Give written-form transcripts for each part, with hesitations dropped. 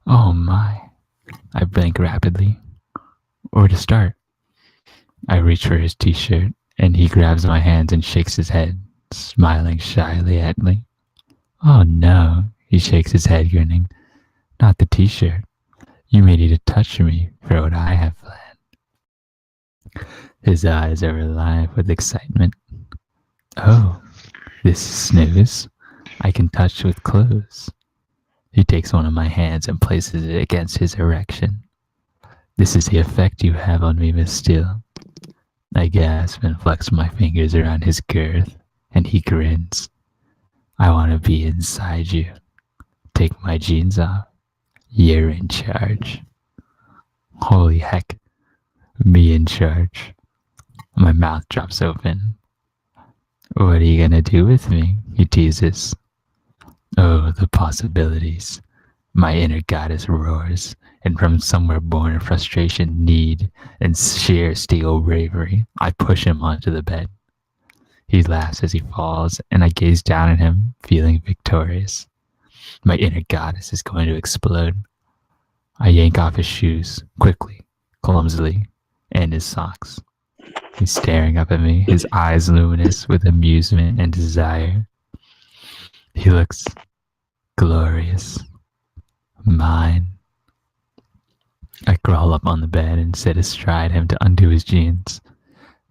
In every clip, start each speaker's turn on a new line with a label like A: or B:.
A: Oh my. I blink rapidly. Where to start? I reach for his t-shirt, and he grabs my hands and shakes his head, smiling shyly at me. Oh no, he shakes his head, grinning. Not the t-shirt. You may need to touch me for what I have planned. His eyes are alive with excitement. Oh, this is snooze. I can touch with clothes. He takes one of my hands and places it against his erection. This is the effect you have on me, Miss Steele. I gasp and flex my fingers around his girth, and he grins. I want to be inside you. Take my jeans off. You're in charge. Holy heck, me in charge. My mouth drops open. What are you gonna do with me? He teases. Oh, the possibilities. My inner goddess roars, and from somewhere born of frustration, need, and sheer steel bravery, I push him onto the bed. He laughs as he falls, and I gaze down at him, feeling victorious. My inner goddess is going to explode. I yank off his shoes, quickly, clumsily, and his socks. He's staring up at me, his eyes luminous with amusement and desire. He looks glorious. Mine. I crawl up on the bed and sit astride him to undo his jeans,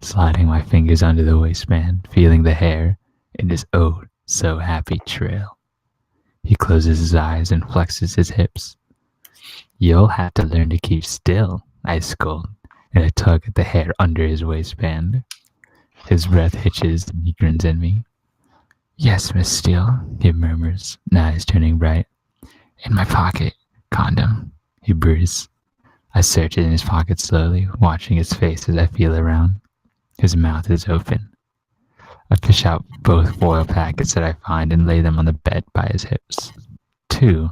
A: sliding my fingers under the waistband, feeling the hair in his oh so happy trail. He closes his eyes and flexes his hips. You'll have to learn to keep still, I scold, and I tug at the hair under his waistband. His breath hitches and he grins at me. Yes, Miss Steele, he murmurs, eyes turning bright. In my pocket, condom, he breathes. I search in his pocket slowly, watching his face as I feel around. His mouth is open. I fish out both foil packets that I find and lay them on the bed by his hips. 2.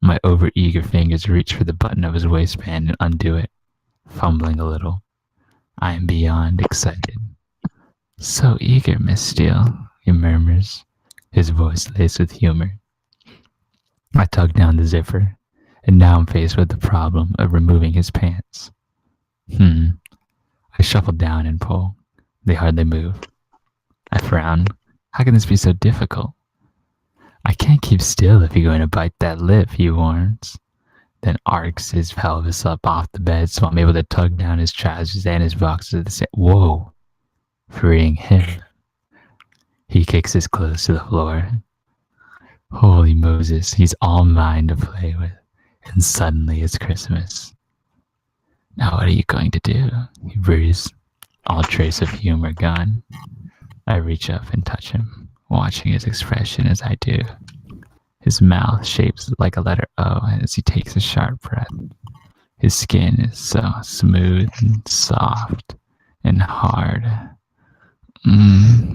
A: My overeager fingers reach for the button of his waistband and undo it, fumbling a little. I am beyond excited. So eager, Miss Steele, he murmurs, his voice laced with humor. I tug down the zipper, and now I'm faced with the problem of removing his pants. I shuffle down and pull. They hardly move. I frown. How can this be so difficult? I can't keep still if you're going to bite that lip, he warns, then arcs his pelvis up off the bed so I'm able to tug down his trousers and his boxers at the same. Whoa! Freeing him. He kicks his clothes to the floor. Holy Moses, he's all mine to play with, and suddenly it's Christmas. Now what are you going to do? He breathes, all trace of humor gone. I reach up and touch him, watching his expression as I do. His mouth shapes like a letter O as he takes a sharp breath. His skin is so smooth and soft and hard.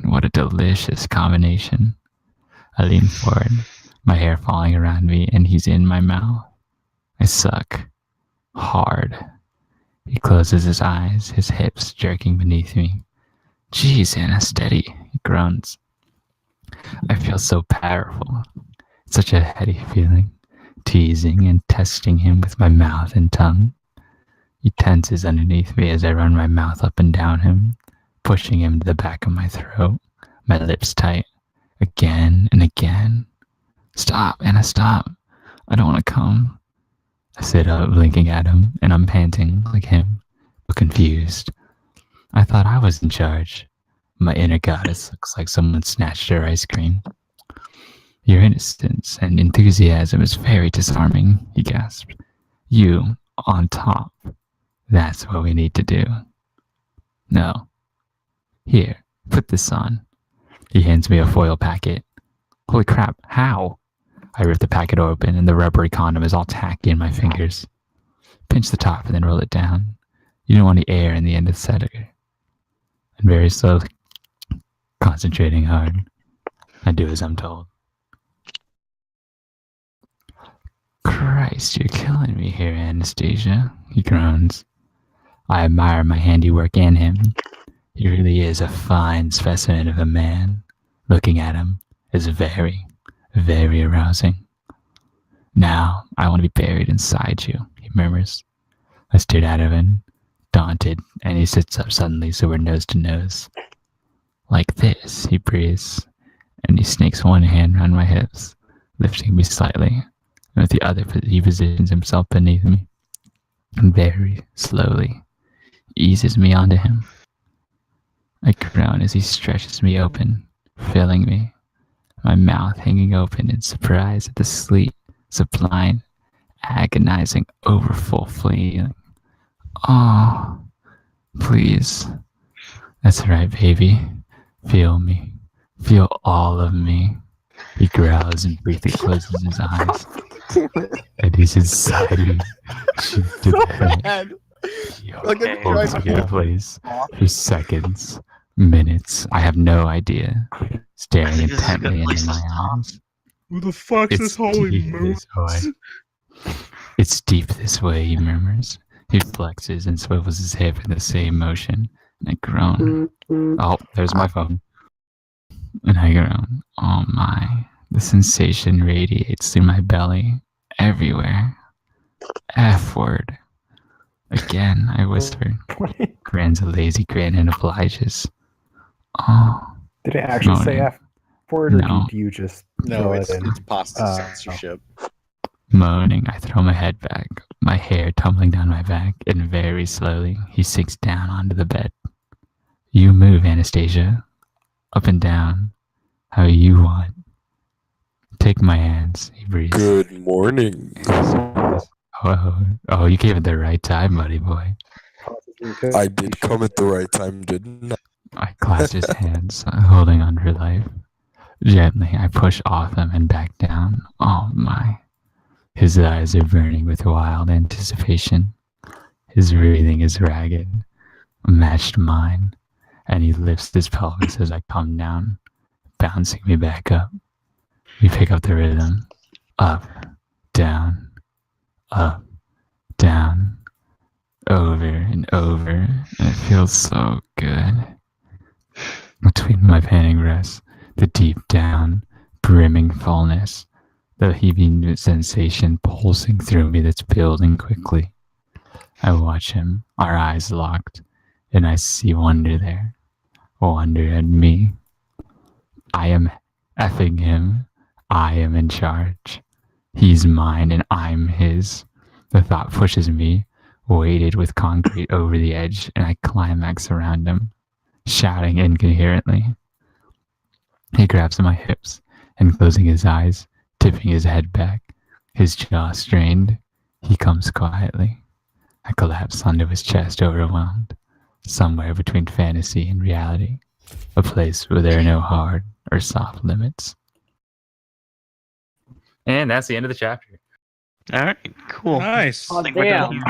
A: What a delicious combination. I lean forward, my hair falling around me, and he's in my mouth. I suck. Hard. He closes his eyes, his hips jerking beneath me. Geez, Anna, steady, he groans. I feel so powerful. It's such a heady feeling, teasing and testing him with my mouth and tongue. He tenses underneath me as I run my mouth up and down him, pushing him to the back of my throat, my lips tight, again and again. Stop, Anna, stop. I don't want to come. I sit up, blinking at him, and I'm panting like him, but confused. I thought I was in charge. My inner goddess looks like someone snatched her ice cream. Your innocence and enthusiasm is very disarming, he gasped. You, on top. That's what we need to do. No. Here, put this on. He hands me a foil packet. Holy crap, how? I rip the packet open and the rubbery condom is all tacky in my fingers. Pinch the top and then roll it down. You don't want any air in the end of the setter. And very slowly, concentrating hard, I do as I'm told. Christ, you're killing me here, Anastasia, he groans. I admire my handiwork and him. He really is a fine specimen of a man. Looking at him is very, very arousing. Now I want to be buried inside you, he murmurs. I stared at him, daunted, and he sits up suddenly so we're nose to nose. Like this, he breathes, and he snakes one hand around my hips, lifting me slightly, and with the other he positions himself beneath me, and very slowly eases me onto him. I groan as he stretches me open, filling me, my mouth hanging open in surprise at the sweet, sublime, agonizing, overfull feeling. Oh, please. That's right, baby. Feel me. Feel all of me. He growls and briefly closes his eyes. And he's inside me. She's to the bed. He holds me in place for seconds, minutes. I have no idea. Staring intently into my eyes.
B: Who the fuck's this holy moon?
A: It's deep this way, he murmurs. He flexes and swivels his hip in the same motion, and I groan. Oh, there's my phone. And I groan. Oh my. The sensation radiates through my belly, everywhere. F word. Again, I whisper. Grins a lazy grin and obliges. Oh.
C: Did it actually say F word, or
A: No.
C: do you just
D: No,
C: throw
D: it's
C: it in?
D: pasta censorship.
A: Moaning, I throw my head back, my hair tumbling down my back, and very slowly he sinks down onto the bed. You move, Anastasia. Up and down. How you want. Take my hands, he breathes.
E: Good morning.
A: Oh, you came at the right time, buddy boy.
E: I did come at the right time, didn't I?
A: I clasp his hands, holding on for life. Gently, I push off him and back down. Oh my. His eyes are burning with wild anticipation. His breathing is ragged, matched mine, and he lifts his pelvis as I come down, bouncing me back up. We pick up the rhythm. Up, down, over and over, and it feels so good. Between my panting breaths, the deep down, brimming fullness, the heaving sensation pulsing through me that's building quickly. I watch him, our eyes locked, and I see wonder there. Wonder at me. I am effing him. I am in charge. He's mine and I'm his. The thought pushes me, weighted with concrete over the edge, and I climax around him, shouting incoherently. He grabs my hips and, closing his eyes, tipping his head back, his jaw strained, he comes quietly. I collapse onto his chest, overwhelmed, somewhere between fantasy and reality, a place where there are no hard or soft limits. And that's the end of the chapter.
F: All right, cool.
B: Nice.
F: I think we're done here.